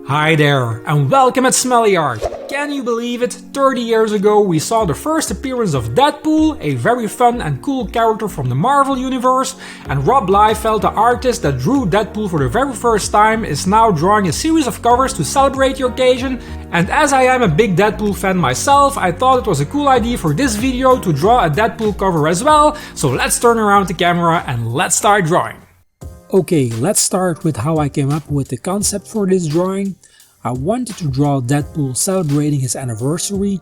Hi there, and welcome at Smully Art. Can you believe it? 30 years ago we saw the first appearance of Deadpool, a very fun and cool character from the Marvel universe, and Rob Liefeld, the artist that drew Deadpool for the very first time, is now drawing a series of covers to celebrate the occasion. And as I am a big Deadpool fan myself, I thought it was a cool idea for this video to draw a Deadpool cover as well, so let's turn around the camera and let's start drawing. Okay, let's start with how I came up with the concept for this drawing. I wanted to draw Deadpool celebrating his anniversary,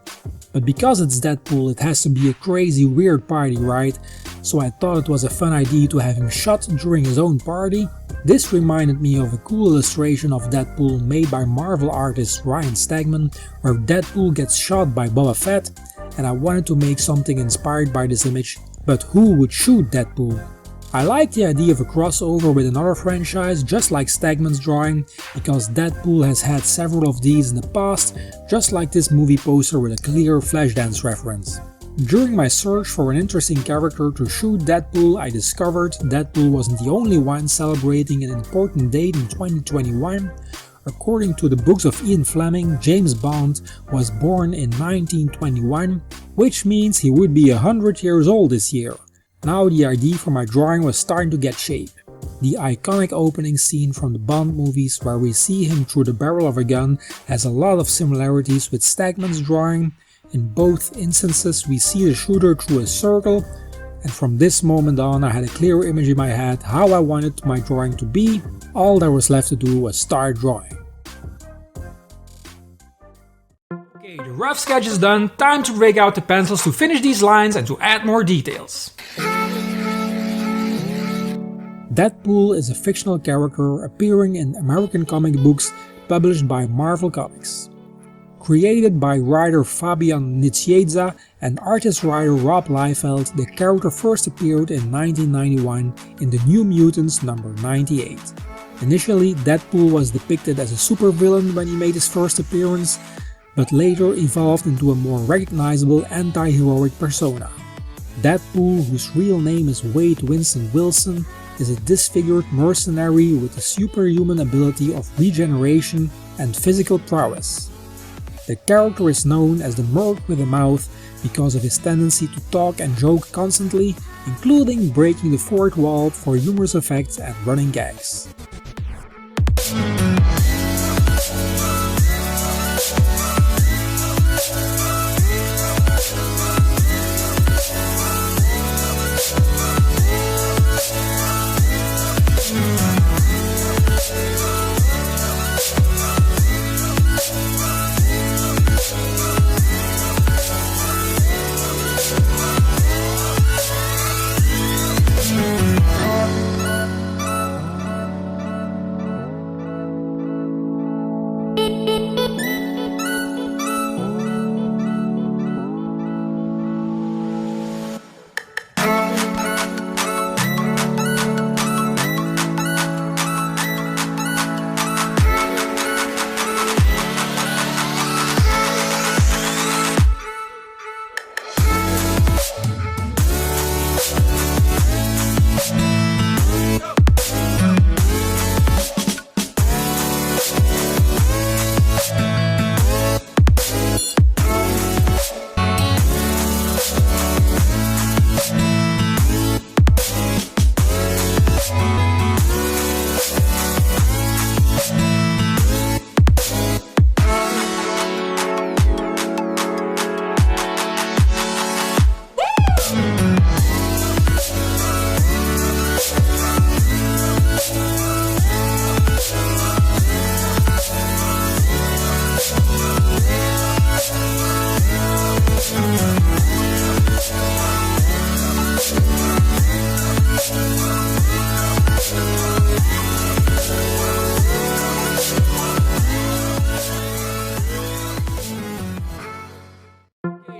but because it's Deadpool it has to be a crazy weird party, right? So I thought it was a fun idea to have him shot during his own party. This reminded me of a cool illustration of Deadpool made by Marvel artist Ryan Stegman, where Deadpool gets shot by Boba Fett, and I wanted to make something inspired by this image, but who would shoot Deadpool? I like the idea of a crossover with another franchise just like Stegman's drawing, because Deadpool has had several of these in the past, just like this movie poster with a clear Flashdance reference. During my search for an interesting character to shoot Deadpool, I discovered Deadpool wasn't the only one celebrating an important date in 2021. According to the books of Ian Fleming, James Bond was born in 1921, which means he would be 100 years old this year. Now the idea for my drawing was starting to get shape. The iconic opening scene from the Bond movies where we see him through the barrel of a gun has a lot of similarities with Stegman's drawing. In both instances we see the shooter through a circle, and from this moment on I had a clear image in my head how I wanted my drawing to be. All there was left to do was start drawing. Okay, the rough sketch is done, time to break out the pencils to finish these lines and to add more details. Deadpool is a fictional character appearing in American comic books published by Marvel Comics. Created by writer Fabian Nicieza and artist-writer Rob Liefeld, the character first appeared in 1991 in the New Mutants number 98. Initially, Deadpool was depicted as a supervillain when he made his first appearance, but later evolved into a more recognizable anti-heroic persona. Deadpool, whose real name is Wade Winston Wilson, is a disfigured mercenary with a superhuman ability of regeneration and physical prowess. The character is known as the Merc with a Mouth because of his tendency to talk and joke constantly, including breaking the fourth wall for humorous effects and running gags.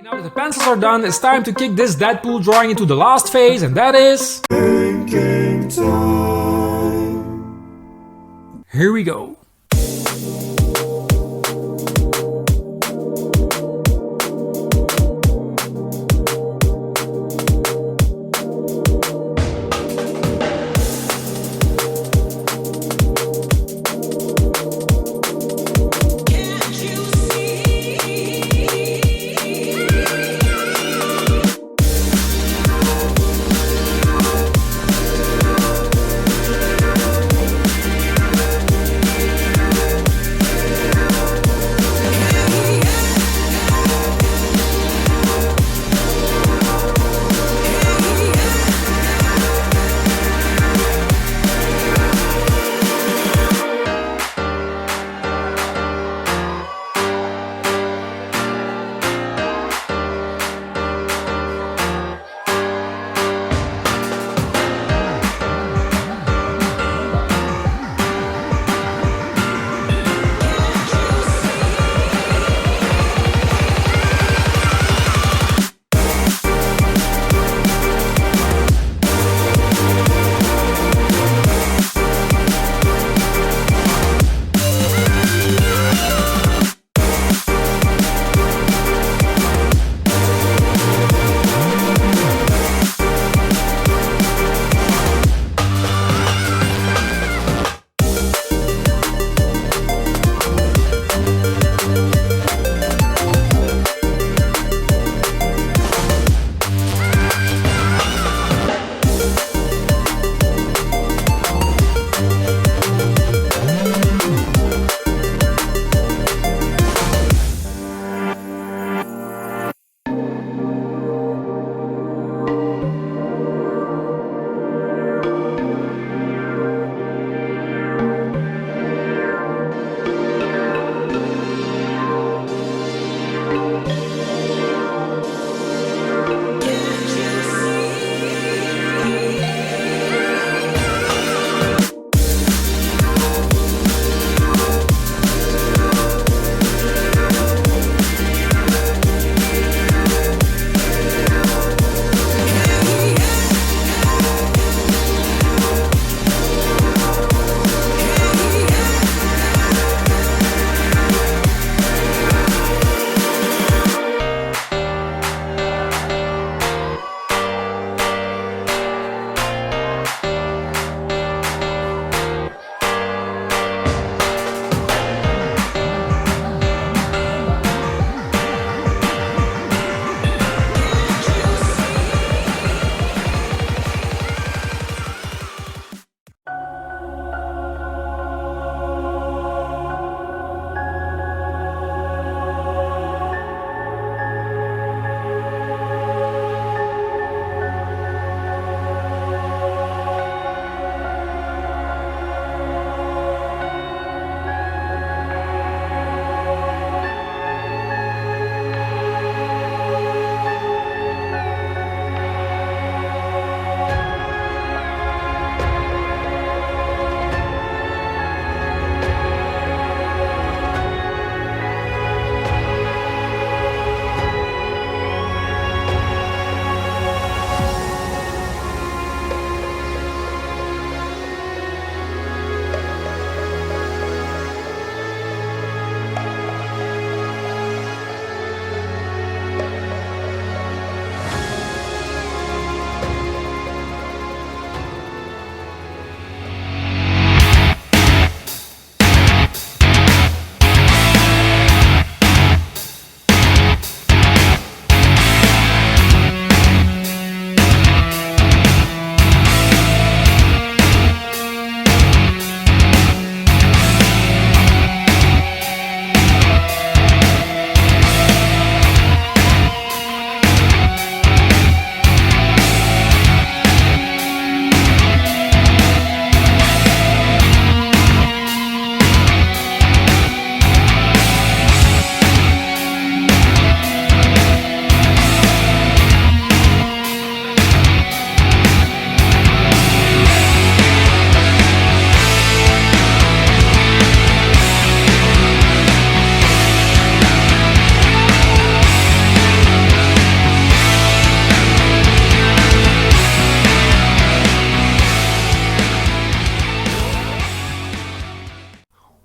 Now that the pencils are done, it's time to kick this Deadpool drawing into the last phase, and that is... thinking time. Here we go.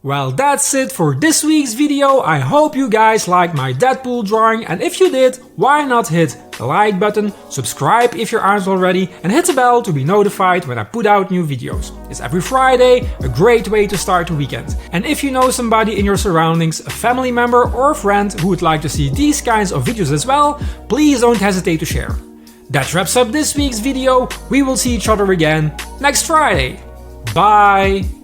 Well, that's it for this week's video. I hope you guys liked my Deadpool drawing, and if you did, why not hit the like button, subscribe if you aren't already, and hit the bell to be notified when I put out new videos. It's every Friday, a great way to start the weekend. And if you know somebody in your surroundings, a family member or a friend who would like to see these kinds of videos as well, please don't hesitate to share. That wraps up this week's video. We will see each other again next Friday. Bye!